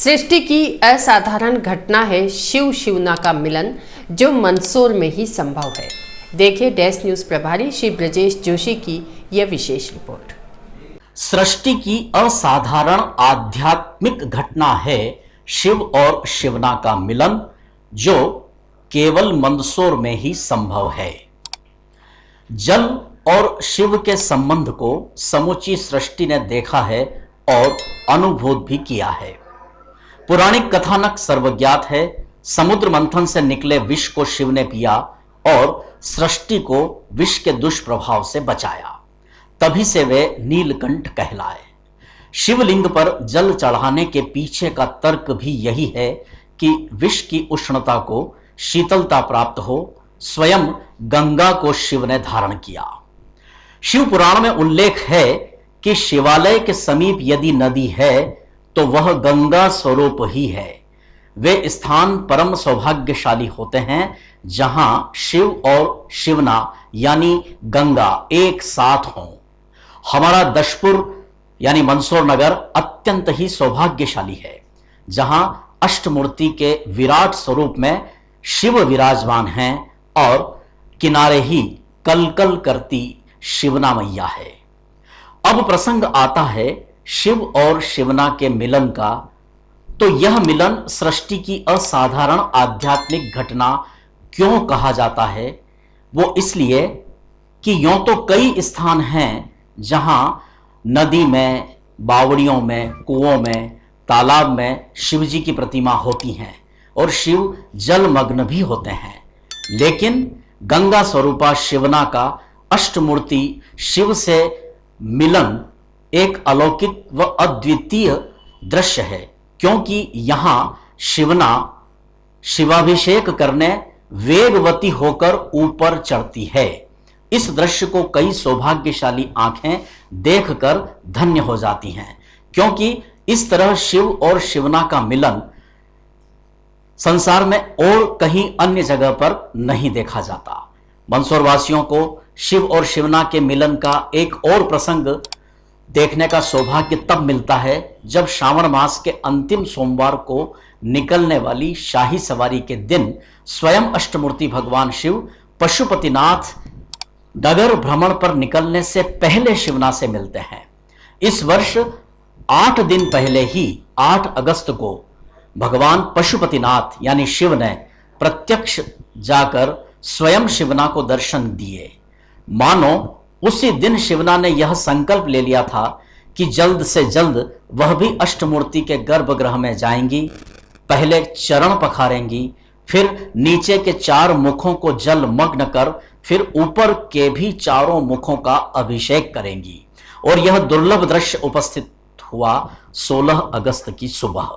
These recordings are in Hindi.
सृष्टि की असाधारण घटना है शिव शिवना का मिलन, जो मंदसौर में ही संभव है। देखिए डैश न्यूज प्रभारी श्री ब्रजेश जोशी की यह विशेष रिपोर्ट। सृष्टि की असाधारण आध्यात्मिक घटना है शिव और शिवना का मिलन, जो केवल मंदसौर में ही संभव है। जल और शिव के संबंध को समूची सृष्टि ने देखा है और अनुभूत भी किया है। पुराणिक कथानक सर्वज्ञात है। समुद्र मंथन से निकले विष को शिव ने पिया और सृष्टि को विष के दुष्प्रभाव से बचाया। तभी से वे नीलकंठ कहलाए। शिवलिंग पर जल चढ़ाने के पीछे का तर्क भी यही है कि विष की उष्णता को शीतलता प्राप्त हो। स्वयं गंगा को शिव ने धारण किया। शिव पुराण में उल्लेख है कि शिवालय के समीप यदि नदी है तो वह गंगा स्वरूप ही है। वे स्थान परम सौभाग्यशाली होते हैं जहां शिव और शिवना यानी गंगा एक साथ हों। हमारा दशपुर यानी मंदसौर नगर अत्यंत ही सौभाग्यशाली है, जहां अष्टमूर्ति के विराट स्वरूप में शिव विराजमान हैं और किनारे ही कलकल करती शिवना मैया है। अब प्रसंग आता है शिव और शिवना के मिलन का। तो यह मिलन सृष्टि की असाधारण आध्यात्मिक घटना क्यों कहा जाता है? वो इसलिए कि यों तो कई स्थान हैं जहां नदी में, बावड़ियों में, कुओं में, तालाब में शिव जी की प्रतिमा होती हैं और शिव जलमग्न भी होते हैं, लेकिन गंगा स्वरूपा शिवना का अष्टमूर्ति शिव से मिलन एक अलौकिक व अद्वितीय दृश्य है, क्योंकि यहां शिवना शिवाभिषेक करने वेगवती होकर ऊपर चढ़ती है। इस दृश्य को कई सौभाग्यशाली आंखें देखकर धन्य हो जाती हैं, क्योंकि इस तरह शिव और शिवना का मिलन संसार में और कहीं अन्य जगह पर नहीं देखा जाता। मंदसौर वासियों को शिव और शिवना के मिलन का एक और प्रसंग देखने का सौभाग्य तब मिलता है जब श्रावण मास के अंतिम सोमवार को निकलने वाली शाही सवारी के दिन स्वयं अष्टमूर्ति भगवान शिव पशुपतिनाथ नगर भ्रमण पर निकलने से पहले शिवना से मिलते हैं। इस वर्ष 8 दिन पहले ही 8 अगस्त को भगवान पशुपतिनाथ यानी शिव ने प्रत्यक्ष जाकर स्वयं शिवना को दर्शन दिए। मानो उसी दिन शिवना ने यह संकल्प ले लिया था कि जल्द से जल्द वह भी अष्टमूर्ति के गर्भगृह में जाएंगी। पहले चरण पखारेंगी, फिर नीचे के 4 मुखों को जल मग्न कर फिर ऊपर के भी 4 मुखों का अभिषेक करेंगी। और यह दुर्लभ दृश्य उपस्थित हुआ 16 अगस्त की सुबह।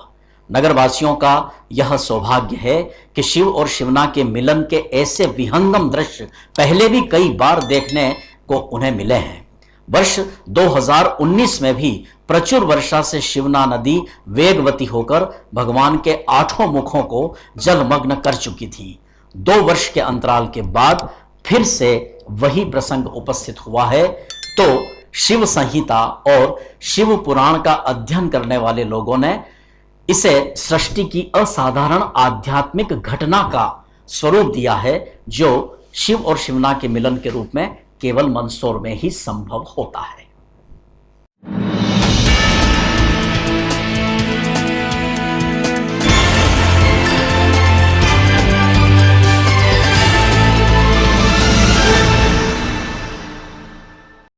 नगरवासियों का यह सौभाग्य है कि शिव और शिवना के मिलन के ऐसे विहंगम दृश्य पहले भी कई बार देखने को उन्हें मिले हैं। वर्ष 2019 में भी प्रचुर वर्षा से शिवना नदी वेगवती होकर भगवान के 8 मुखों को जलमग्न कर चुकी थी। 2 वर्ष के अंतराल के बाद फिर से वही प्रसंग उपस्थित हुआ है। तो शिव संहिता और शिव पुराण का अध्ययन करने वाले लोगों ने इसे सृष्टि की असाधारण आध्यात्मिक घटना का स्वरूप दिया है, जो शिव और शिवना के मिलन के रूप में केवल मंदसौर में ही संभव होता है।